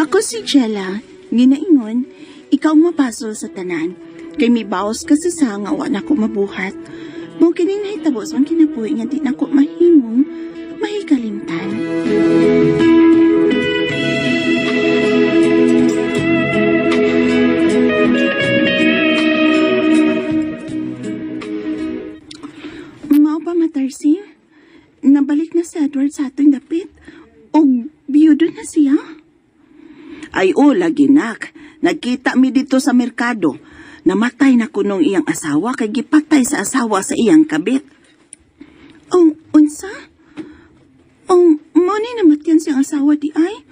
Ako si Jella, ginaingon, ikaw mapasol sa tanan. Kay may baos ka sa sanga, wala ko mabuhat. Mao kini nahitabos ang kinabuhi nga di na ko mahimong mahikalimtan. Mao pa matarsing? Nabalik na si Edward sa atong dapit. O biyudo na siya? Ay lagi nak. Nagkita mi dito sa merkado. Namatay na kunong iyang asawa kay gipatay sa asawa sa iyang kabit. Unsa? Money namatyan siyang asawa di ay?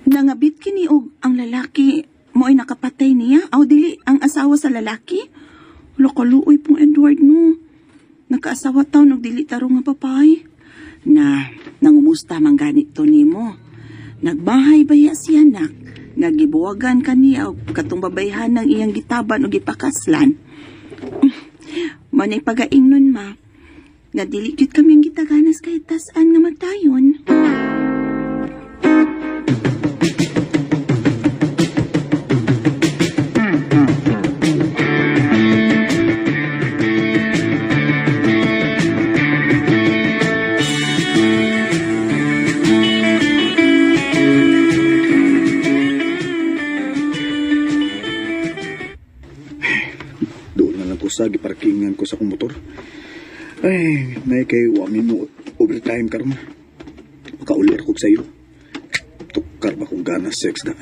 Nangabit kini og ang lalaki mo ay nakapatay niya? Aw dili ang asawa sa lalaki? Lakaluoy pong Edward no. Nakaasawa taw nagdili tarong nga papay. Nangumusta man ganito nimo. Nagbahay baya siya nak. Nagibuwagan kaniya o katong babayhan ng iyang gitaban o gipakaslan. Manay pagaingnon ma. Nadilikit kami ang gitaganas kahit tasan nga magtayon. Sa giparkingan ko sa kong motor. Ay, nay kay wami mo overtime karon. Makaulir ko sa iyo. Tukar ba kong ganas sex na.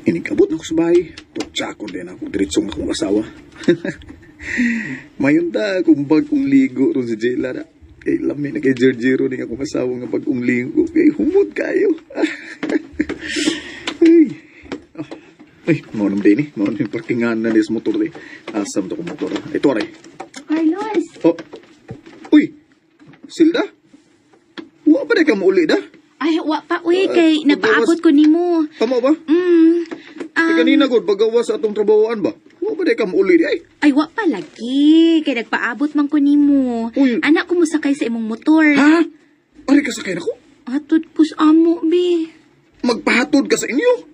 Inikabot na ko sa bahay. Tutsako din ako diretsong akong asawa. Mayon ta kung bagong ligo ron si Jela na. Kay lami na kay Jerjero ni akong asawa nga bagong ligo. Kay humod kayo. Ay, mau naman din eh. Mau naman yung parkingan na niya sa motor eh. Asam to kong motor. Ito aray. Carlos! Oh. Uy! Silda? Wa ba na ka mauli da? Ay, wa pa uy, kay napaabot ko nimo. Tama ba? Kanina god, bagawa sa atong trabahoan ba? Wa ba na ka mauli di ay? Ay, wa pa lagi. Kay nagpaabot man ko nimo. Uy. Anak ko musakay sa imong motor. Ha? Ari ka sakay na ko? Atod pus amo, be. Magpahatod ka sa inyo?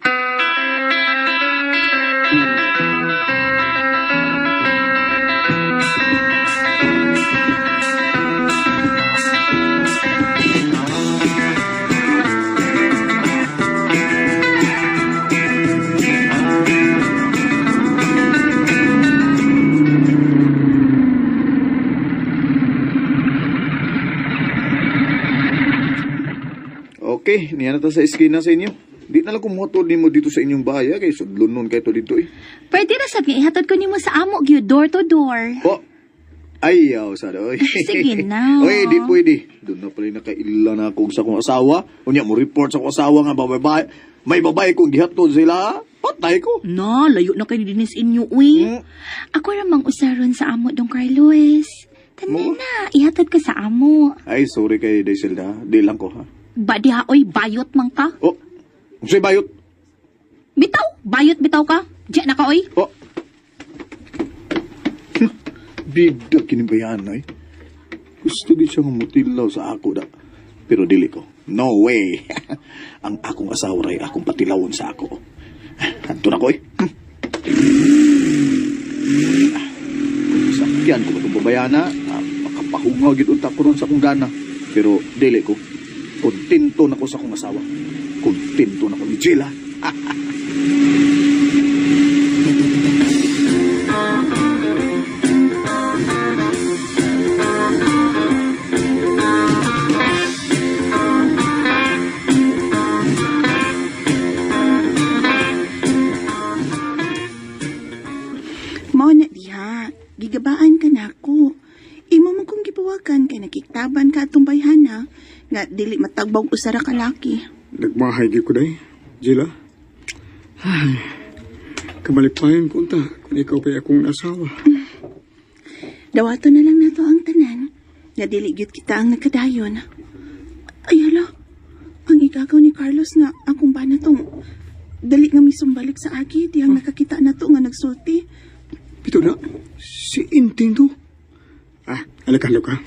Okay, niya na ta sa eskina sa inyo. Di na lang kumuhatod ni mo dito sa inyong bahay, kay sudlon nun kayo to dito eh. Pwede na sabi, ihatod ko nimo sa amo, gyud door to door. Oh, ayaw sa doy. Sige na. Oy, di pwede. Doon na pala nakaila na ako sa kong asawa. Unya mo report sa kong asawa nga babae. May babae kong gihatod sila. Patay ko. No, layo na kayo dinis inyo, uy. Ako ramang usaron sa amo, Don Carlos. Tanan na, ihatod ka sa amo. Ay, sorry kay Daiselda. Di lang ko ha. Badi ha, oy, bayot man ka. Oh, sa'y bayot. Bitaw, bayot bitaw ka. Diyan na ka, oy. Oh. Bida kinibayan ay. Gusto di siya mutilaw sa ako da. Pero dili ko. No way. Ang akong asawa ray akong patilawon sa ako. Hanto na ko eh. Sakyan ko itong babayana. Makapahungaw gitong tapuron sa akong gana. Pero dili ko. Kontento na ko sa akong asawa. Kontento na ko ni Jela. Mao na diha, gigabaan ka na ako. Imo man kong gibuwagan kay nakiktaban ka atong bayhana nga dili matagbog usara ka laki. Nagmahay gyud ko day, Jela. Ay, kamalipayan ko unta kung ikaw pa akong asawa. Dawato na lang nato ang tanan nga dili gyud kita ang nagkadayon. Ay hala, ang igagaw ni Carlos nga akong ba na tong dali nga misumbalik sa agi diyang nakakita na to nga nagsulti. Ito na, si Inting to. Alakalo ka.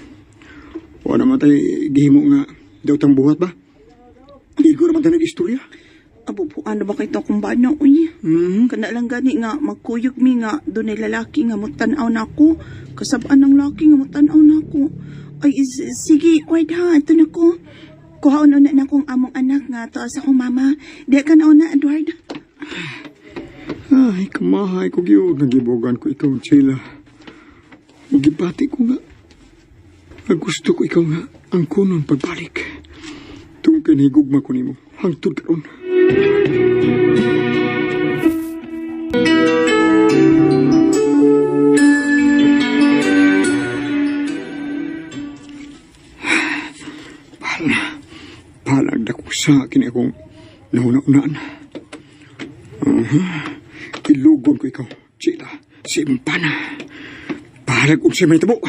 O naman tayo gihimo nga daw tang buhat ba? Hindi ko naman tayo nag-istorya. Abubuan na ba kay akong bana, uy? Hmm? Kana lang gani nga, magkuyog mi nga, doon ay lalaki nga mutanaw na ako. Kasabaan ng lalaki nga mutanaw na ako. Ay, sige, quiet ha, ito na ko. Kuhaon na na akong among anak nga, to sa akong mama. Di ka na una, Edward. Ay, kamahay ko gyud nagibogan ko ikaw, Sheila. Magibati ko nga. Gusto ko ikaw nga ang kunon pagbalik. Tung kinahigugma ko nimo hangtod karon. Palag dako sa kini akong nauna-unaan. Ilugon ko ikaw, Sheila. Simpana. Palag kung siya may tabo.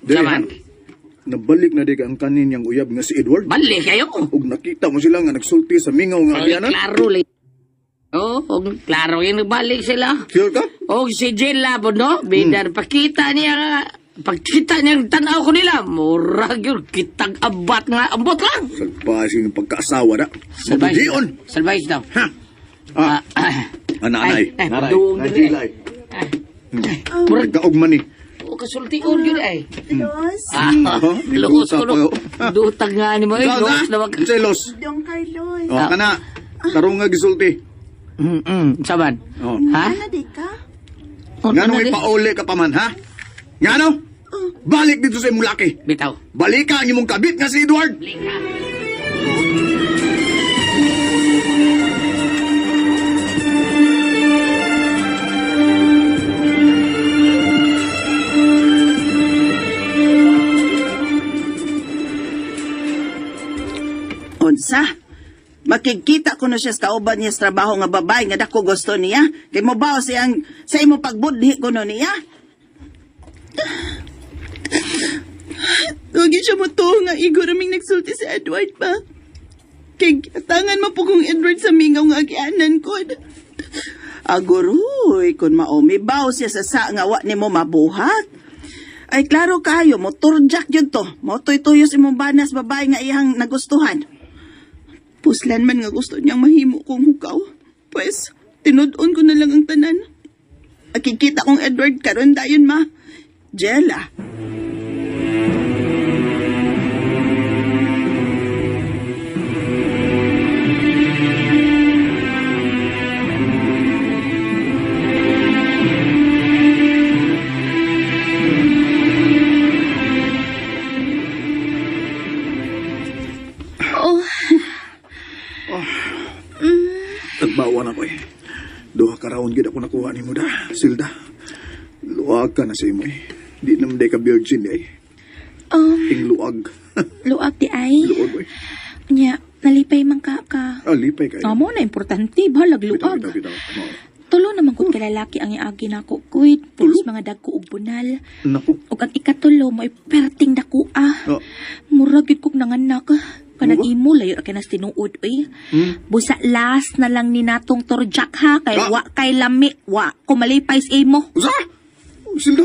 Naman. Nabalik na di ka ang kanin niyang uyab nga si Edward. Balik kayo. Ug nakita mo sila nga nagsulti sa mingaw nga Ay, agyanan. klaro lang. Oh, klaro yung nagbalik sila. Sure ka? Oh, si Jella po, no? Bidar, pakita niya nga. Pagkita niyang tanaw ko nila, murag yun, kitang abat nga, ambot lang. Salpasin ng pagkaasawa na. Salbay. Mabudion. Salbay daw. Ha? Ananay. Doon din Jilay. Murag, Kaugman ni. o kasultiun yun ay. Los, Luhos ko no. Ha? Dutag nga ni mo, eh. Luhos na wag. Unsay los? Dong Carlos. O, kana. Tarong nga gisulti. Saban. O. Ha? Ano di ka? Nga nung ipauli ka pa man, ha? Nga no? Balik dito sa imong laki. Bitaw. Balikan ang imong kabit nga si Edward. Lika. Unsa? Makikita ko na siya sa kauban niya sa trabaho nga babae nga dako gusto niya. Kay mo ba siyang sa imo pagbudhi ko no niya? Huwag siya mo to nga igor aming nagsulti sa Edward pa. Kay tangan mo po kong Edward sa mingaw nga agyanan ko. Aguroy, kung maumibaw siya sa nga wa nimo mabuhat. Ay klaro kayo, motorjak yun to. Motoy-tuyos imong banas babae nga iyang nagustuhan. Puslan man nga gusto niyang mahimo kong hukaw. Pues, tinudon ko na lang ang tanan. Makikita kong Edward karon dayon ma. Jella. Nagbawa na ko eh. Duha ka raon gid ako nakuha ni mo da, Silda. Luwag ka na sa imo eh. Di naman day ka virgin eh. Ing luwag. Luag di ay. Luwag eh. Nya, nalipay man ka. Lipay kayo. Amo na importante, balag Bitaw, luag. bitaw. Tulo naman kung kalalaki ang iagi na ko, kuit. Pulos mga dagko og bunal. Naku. O ang ikatulo mo, perting dako Oh. Muragid kog nanganak. Kanang Ano ba? imo layo ka nas tinuod oy. Busa last na lang ni natong torjak ha kay Ah. wa kay lami, wa ko malipay sa imo. Usa? Silda?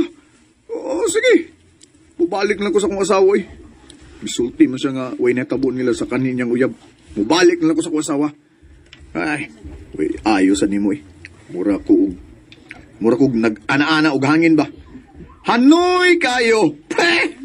Oo, sige. Mubalik lang ko sa kong asawa eh. Bisulti man siya nga, way natabo nila sa kaninyang uyab. Mubalik lang ko sa kong asawa. Ay, way, ayosan ni mo eh. Mura kog nag-ana-ana og hangin ba? Hanoy kayo! Peh!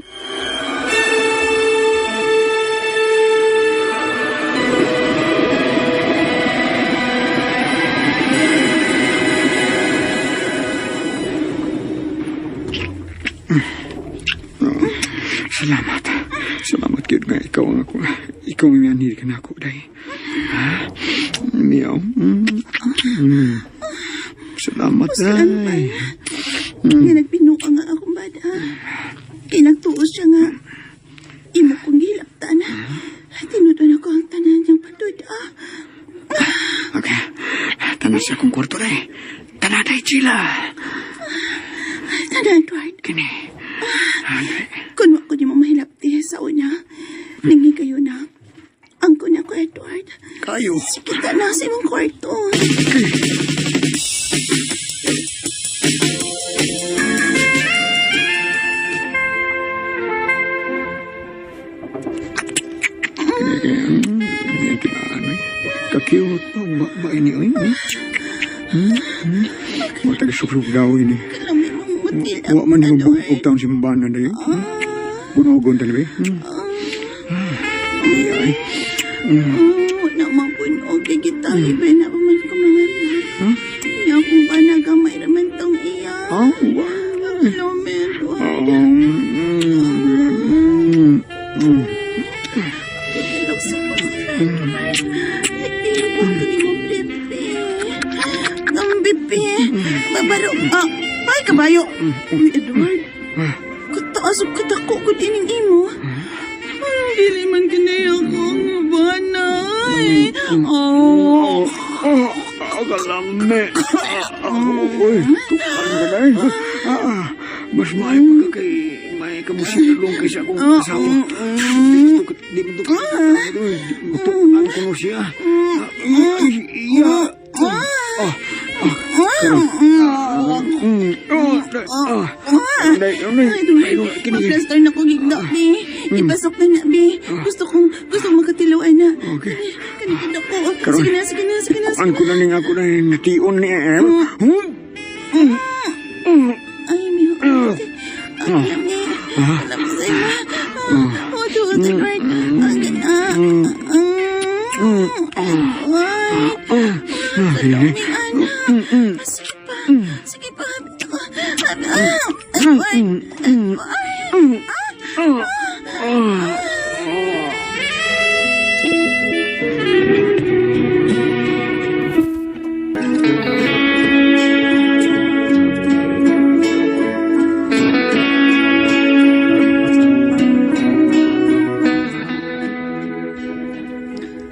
Salamat. Salamat gyud nga ikaw ang ako. Ikaw ang nanili ka na ako, day. Ha? Miyaw. Salamat, day. Nga nagpinuka nga akong bada. Kinagtuos siya nga. Imo kong gilaptan. Tinudon ako ang tanan niyang padud. Okay. Tanan sa akong kwarto, day. Tanan, day, Sheila. Tanan, Edward. Kini. Kung wa ko di mo mahilapti. Ningi kayo na. Angko na ko, Edward. Kayo. Kita na sa imong kwarto. Yan kinaan eh. Kakiyot pa. Ba ini oy. Matag-sukrug daw ini. Kalami mong mutil Wa man yung Edward. bugtaw si mbana na yun. Bunogon talaga eh. Ay. Na mapunog kay kita. Iba na pa man ko mga anak. Niya kung ba nagamay raman tong iya. Kalami, Edward. Ilok sa Edward. Nagtiro ko ni mo, Bibi. Ang Bibi. Babaro. Ay, kabayo. Uy, Edward. Kataasok katako ko din imo. Dili man kanay ako nga banay. Oh. Kalame. Uy, tukan ka na eh. Mas may pagka kay may kamusilong kaysa akong asawa. Di mo tukan ko no siya. Iya. Mag-plaster na ko gigda, Bi. Ipasok na na, Bi. Gusto kong makatilawan na. Okay. Kanina ko. Karon. Sige na. Ang ko na ning ako na nation ni Em. Ay, miho. Alam ni. Alam sa'yo. Tuot, Edward. Sige pa.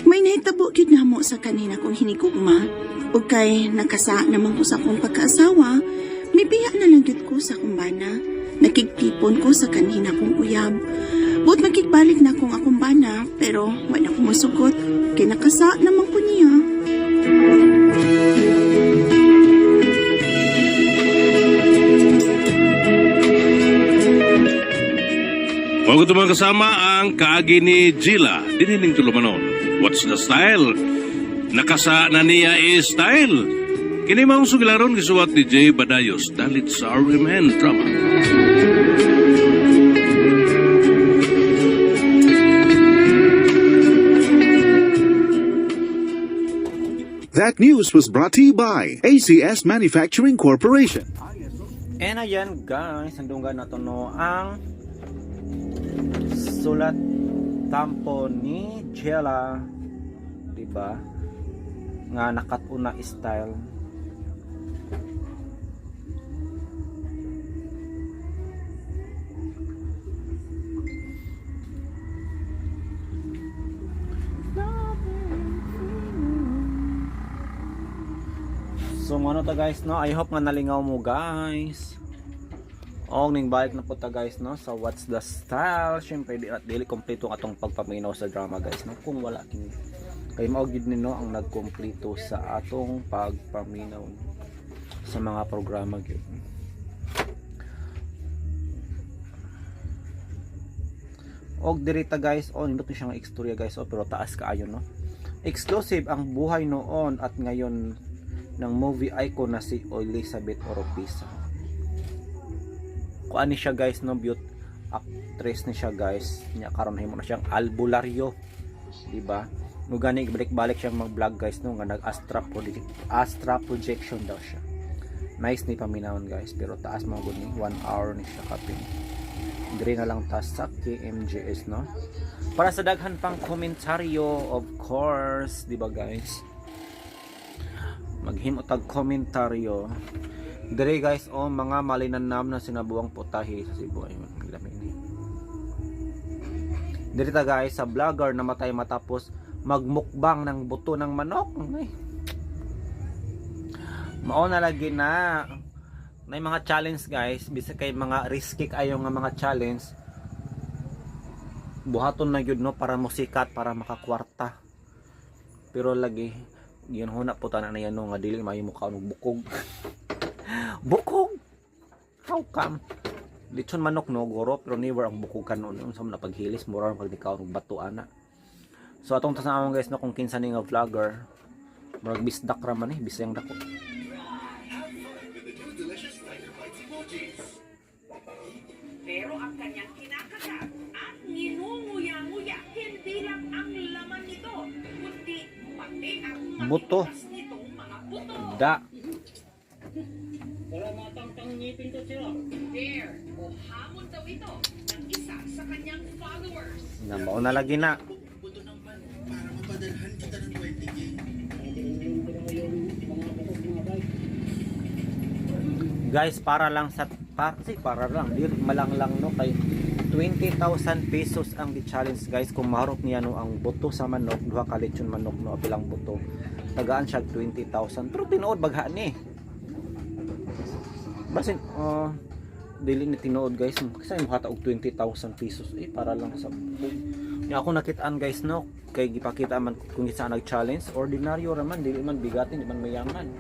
May nahitabo gyud namo sa kanina kong hinigugma. Ug kay nakasa naman ko sa akong pagkaasawa, mibiya na lang gyud ko sa akong bana. Nakigtipon ko sa kanina kong uyab. Buot makigbalik na akong akong bana, pero wala ko masugot. Kay nakasa naman ko niya. Bago ito mga kasama ang kaagi ni Gila, dinining tulumanon. What's the style? Nakasa na niya style. Kini maong sugilaron gisuwat ni Jay Badayos, dalit sa RMN drama. That news was brought to you by ACS Manufacturing Corporation. And ayan guys, handunggan na to no ang sulat tampo ni Jella, diba? Nga nakatuna style. So ano to guys no, I hope nga nalingaw mo guys. O ning balik na po ta guys no sa What's the Style. Syempre dili kompleto ang atong pagpaminaw sa drama guys no, kung wala kini kay mao gid nino ang nagkompleto sa atong pagpaminaw sa mga programa gyud. Og dirita guys on nindot siya nga istorya guys pero taas kaayo no. Exclusive ang buhay noon at ngayon ng movie icon na si Elizabeth Oropesa. Kuan ni siya guys no, beauty actress ni siya guys. Nya karon himo na siyang albularyo, di ba? Mugani balik-balik siyang mag-vlog guys no, nga astra projection daw siya. Nice ni paminawon guys, pero taas mo gud ni 1 hour ni siya kapin. Dire na lang ta sa KMJS no. Para sa daghan pang komentaryo of course, di ba guys? Maghimo tag komentaryo dire guys o mga malinanam na sinabuang putahe sa Cebu ay dire ta guys sa vlogger na matay matapos magmukbang ng buto ng manok ay mao na lagi na may mga challenge guys bisa kay mga risky kayo nga mga challenge buhaton na yun no para musikat, para makakwarta. Pero lagi yun huna po tanan na yan no, nga dili mayo mo kaon bukog. Bukog. How come? Lechon manok no goro pero never ang bukog kanon unsa man paghilis mura pag dikaw og bato ana. So atong tasama guys no kung kinsa ni nga vlogger murag bisdak ra man bisayang dako. Pero ang kanyang kinakagat at ninunguya-nguya hindi lang ang laman nito, kundi pati ang Buto. matigas nitong mga buto. Da. Dare o hamon daw ito ng isa sa kanyang followers. Na mao na lagi na. Guys, para lang di malanglang no kay 20,000 pesos ang di-challenge guys kung maharot niya no ang buto sa manok, duha ka lechon manok no pilang buto. Tagaan siya 20,000 pero tinuod bagha ni. Basin dili ni tinuod guys kasi mo hata og 20,000 pesos para lang sa bukog. Nya ako nakitaan guys no kay gipakita man kung isa nag-challenge ordinaryo ra man dili man bigatin di man mayaman.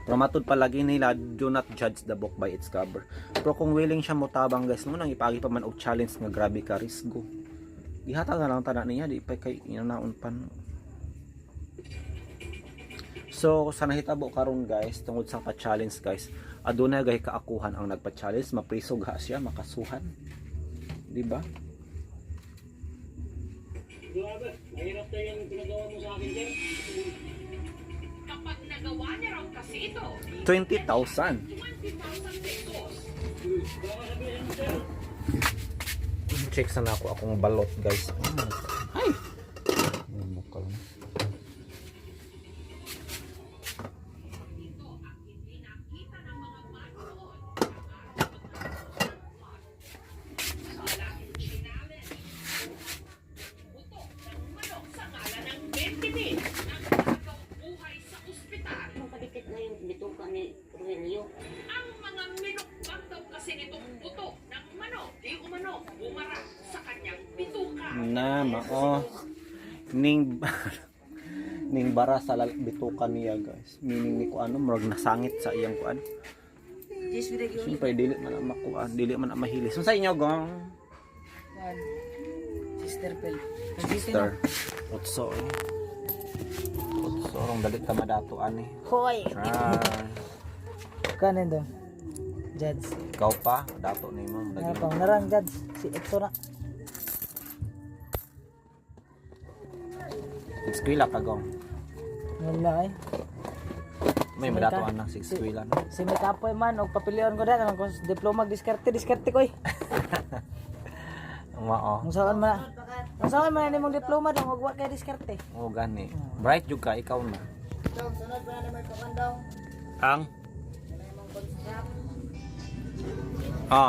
Pero matod palagi nila, do not judge the book by its cover. Pero kung willing siya motabang guys, nung nang ipagi pa man og challenge nga grabe ka risgo. Ihata nga lang tanan niya, di pa kay inaon pan. So sa nahitabo karon guys, tungod sa pa-challenge guys, aduna gay kaakuhan ang nagpa-challenge, mapriso ga siya, makasuhan. Di ba? Grabe, mahirap na yung pinagawa mo sa akin, Jer. Kapag nagawa niya raw kasi ito, 20,000. 20,000 pesos. Check sana ako akong balot guys. Ay! Mukha lang. Ito ang hindi nakita ng mga manood. Sa lahing challenge. Buto ng manok sa ngalan ng 20 min ang nagawang buhay sa ospital. Kadikit na yung bituka ni Rogelio. Ang mga minukbang daw kasi nitong buto ng manok, di umano bumara sa kanyang bituka. Na mao. Ning bara sa bituka niya guys. Meaning ni ko ano, murag nasangit sa iyang kuan. Siyempre dili man ang makuan, dili man ang mahilis. Sa inyo gong? Sister Pel. Sister. Utso. Utso rong dalit ka madato ani. Hoy! Kanin doon. Judge. Ikaw pa, dato nimo. Narang Judge. Si Ekto na. Eskwela ka gong. Wala eh. May madatoan ng eskwela no. Si may kapoy man, o papilion ko dyan. Kung diploma, diskarte ko eh. Mao. Kung saan man na mong diploma, dong huwag kay diskarte. Oh gani. Bright jud ka ikaw na. Sunod pa na may pagandong. Ang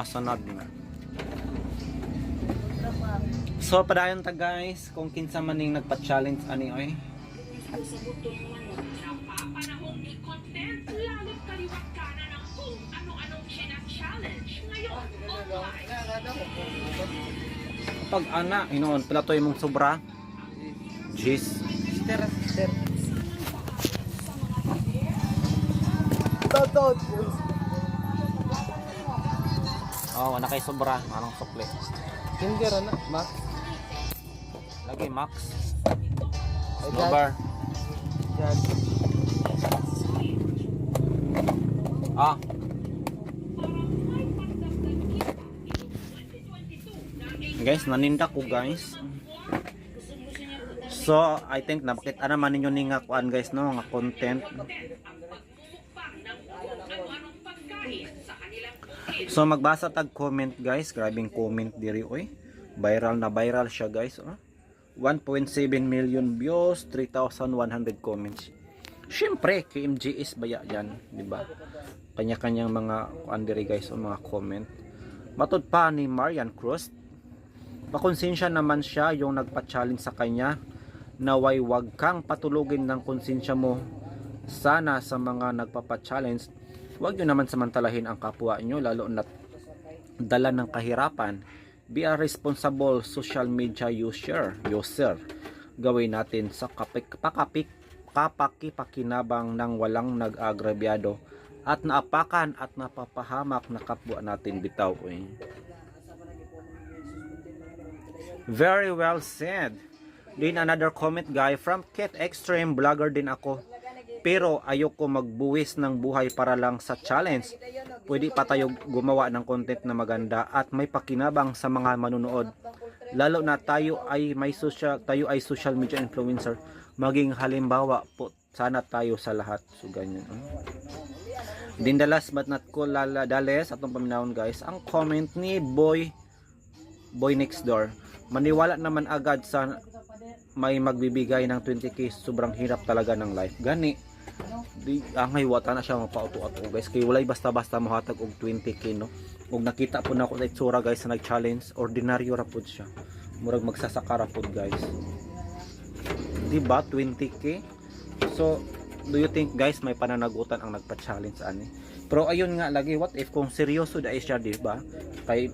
sunod na. So padayon ta guys, kung kinsa man ning nagpa-challenge ani oy. Napapanahong i-content lalo't kaliwat ka na ng kung ano-anong challenge ngayon online. Pag ana, inoon platoy mong sobra. Jeez. Sister. Oh, ana kay sobra, anong sukli. Hindi rin na, Max. Lagi max. Snowbar. Judge. Ah, guys, naninda ko guys. So, I think napakita naman ninyo ni nga kuan guys no, nga content. So magbasa tag comment guys, grabing comment diri oy. Viral na viral siya guys, oh. 1.7 million views, 3,100 comments. Syempre, KMGS baya yan, di ba? Kanya-kanyang mga kuan diri guys, o mga comment. Matod pa ni Marian Cruz, makonsensya naman siya yung nagpa-challenge sa kanya. Naway wag kang patulugin ng konsensya mo. Sana sa mga nagpapa-challenge, wag nyo naman samantalahin ang kapwa nyo, lalo na dala ng kahirapan. Be a responsible social media user. Gawin natin sa kapakipakinabang ng walang nag-agrabyado at naapakan at napapahamak na kapwa natin bitaw. Very well said. Then another comment guy from Kate Extreme, vlogger din ako. Pero ayoko magbuwis ng buhay para lang sa challenge. Pwede pa tayo gumawa ng content na maganda at may pakinabang sa mga manunood. Lalo na tayo ay social media influencer. Maging halimbawa po sana tayo sa lahat. So ganyan. Din the last but not cool dales atong paminahon guys, ang comment ni Boy Next Door. Maniwala naman agad sa may magbibigay ng 20k, sobrang hirap talaga ng life. Gani, angay wata na siya mapauto-ato guys. Kaya walay basta-basta mahatag og 20k no. Ug nakita po na ako sa itsura guys na nag-challenge, ordinaryo ra pud siya. Murag magsasaka ra pud guys. Diba 20k? So, do you think guys may pananagutan ang nagpa-challenge ani? Pero ayun nga lagi, what if kung seryoso dai siya, diba? Kay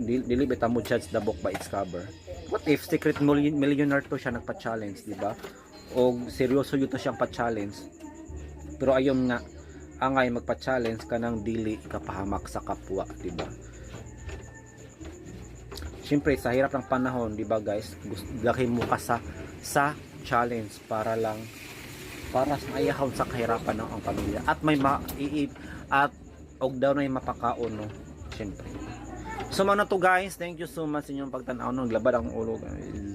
dili beta mo judge the book by its cover. What if secret millionaire to siya nagpa-challenge, diba? O seryoso yun to siyang pa-challenge. Pero ayun nga, angay magpa-challenge ka ng dili kapahamak sa kapwa, diba? Siyempre, sa hirap ng panahon, diba guys, laki mo ka sa challenge para sa ayahon sa kahirapan ng ang pamilya. At may at og daw na yung mapakaon, no? Siyempre. So mga to guys, thank you so much sa inyong pagtanaw. Naglabad ang ulo guys.